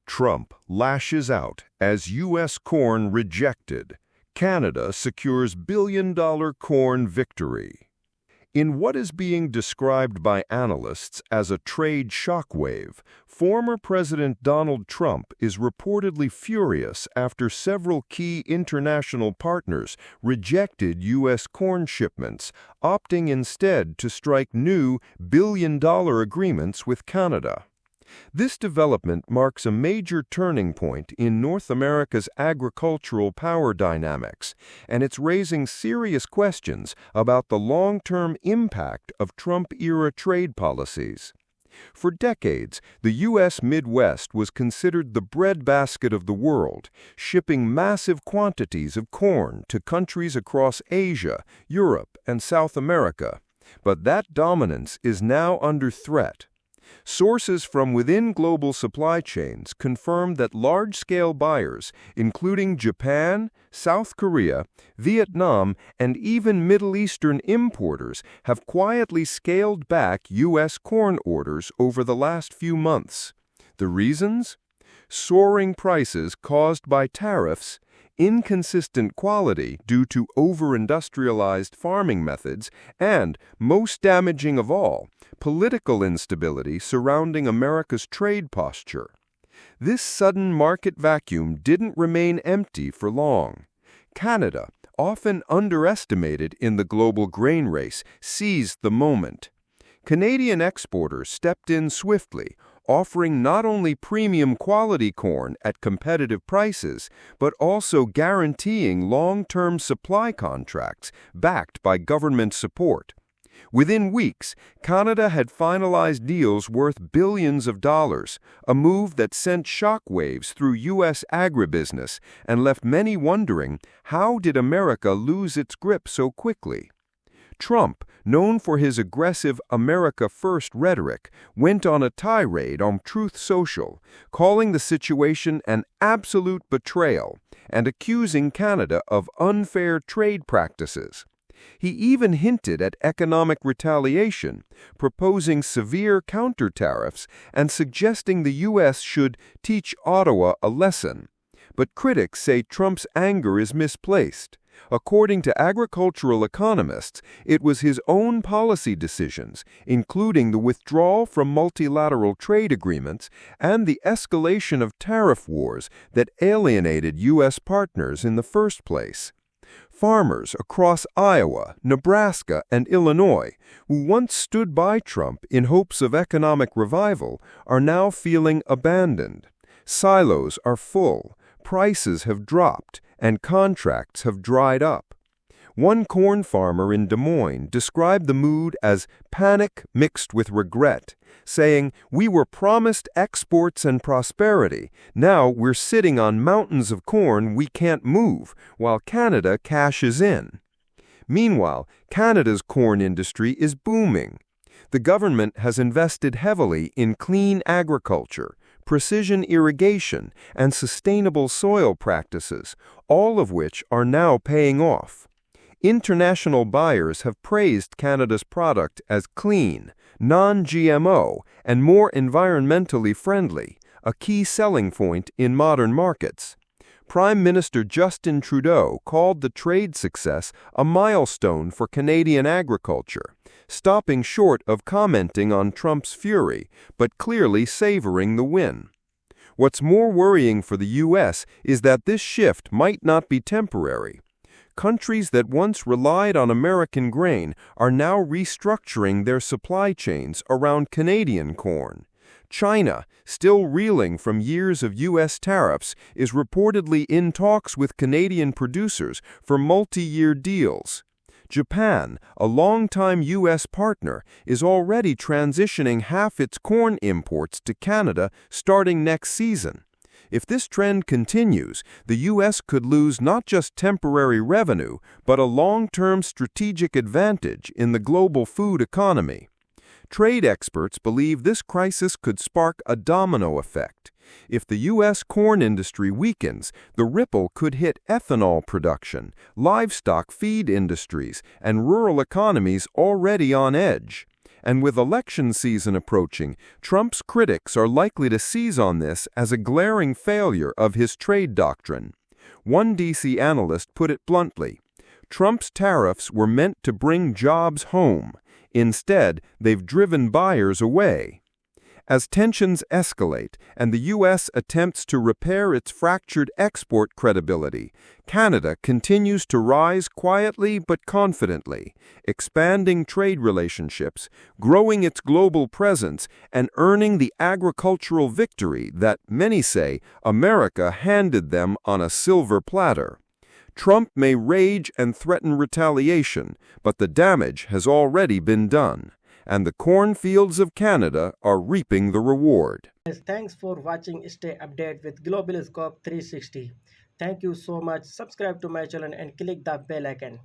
Trump lashes out as U.S. corn rejected. Canada secures billion-dollar corn victory. In what is being described by analysts as a trade shockwave, former President Donald Trump is reportedly furious after several key international partners rejected U.S. corn shipments, opting instead to strike new billion-dollar agreements with Canada. This development marks a major turning point in North America's agricultural power dynamics, and it's raising serious questions about the long-term impact of Trump-era trade policies. For decades, the U.S. Midwest was considered the breadbasket of the world, shipping massive quantities of corn to countries across Asia, Europe, and South America. But that dominance is now under threat. Sources from within global supply chains confirm that large-scale buyers, including Japan, South Korea, Vietnam, and even Middle Eastern importers, have quietly scaled back U.S. corn orders over the last few months. The reasons? Soaring prices caused by tariffs, inconsistent quality due to over-industrialized farming methods, and, most damaging of all, political instability surrounding America's trade posture. This sudden market vacuum didn't remain empty for long. Canada, often underestimated in the global grain race, seized the moment. Canadian exporters stepped in swiftly, offering not only premium quality corn at competitive prices, but also guaranteeing long-term supply contracts backed by government support. Within weeks, Canada had finalized deals worth billions of dollars, a move that sent shockwaves through U.S. agribusiness and left many wondering, how did America lose its grip so quickly? Trump, known for his aggressive America First rhetoric, went on a tirade on Truth Social, calling the situation an absolute betrayal and accusing Canada of unfair trade practices. He even hinted at economic retaliation, proposing severe counter-tariffs and suggesting the U.S. should teach Ottawa a lesson. But critics say Trump's anger is misplaced. According to agricultural economists, it was his own policy decisions, including the withdrawal from multilateral trade agreements and the escalation of tariff wars, that alienated U.S. partners in the first place. Farmers across Iowa, Nebraska, and Illinois, who once stood by Trump in hopes of economic revival, are now feeling abandoned. Silos are full, prices have dropped, and contracts have dried up. One corn farmer in Des Moines described the mood as panic mixed with regret, saying, "We were promised exports and prosperity. Now we're sitting on mountains of corn we can't move, while Canada cashes in." Meanwhile, Canada's corn industry is booming. The government has invested heavily in clean agriculture, precision irrigation, and sustainable soil practices, all of which are now paying off. International buyers have praised Canada's product as clean, non-GMO, and more environmentally friendly, a key selling point in modern markets. Prime Minister Justin Trudeau called the trade success a milestone for Canadian agriculture, stopping short of commenting on Trump's fury, but clearly savoring the win. What's more worrying for the U.S. is that this shift might not be temporary. Countries that once relied on American grain are now restructuring their supply chains around Canadian corn. China, still reeling from years of U.S. tariffs, is reportedly in talks with Canadian producers for multi-year deals. Japan, a longtime U.S. partner, is already transitioning half its corn imports to Canada starting next season. If this trend continues, the U.S. could lose not just temporary revenue, but a long-term strategic advantage in the global food economy. Trade experts believe this crisis could spark a domino effect. If the U.S. corn industry weakens, the ripple could hit ethanol production, livestock feed industries, and rural economies already on edge. And with election season approaching, Trump's critics are likely to seize on this as a glaring failure of his trade doctrine. One D.C. analyst put it bluntly, Trump's tariffs were meant to bring jobs home. Instead, they've driven buyers away. As tensions escalate and the U.S. attempts to repair its fractured export credibility, Canada continues to rise quietly but confidently, expanding trade relationships, growing its global presence, and earning the agricultural victory that, many say, America handed them on a silver platter. Trump may rage and threaten retaliation, but the damage has already been done, and the cornfields of Canada are reaping the reward. Guys, thanks for watching. Stay updated with Global Scope 360. Thank you so much. Subscribe to my channel and click the bell icon.